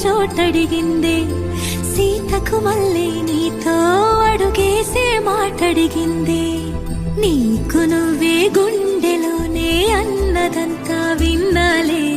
చోటడిగిందే, సీతకు మళ్ళీ నీతో అడుగేసే మాటడిగిందే. నీకు నువ్వే గుండెలోనే అన్నదంతా విన్నాలే.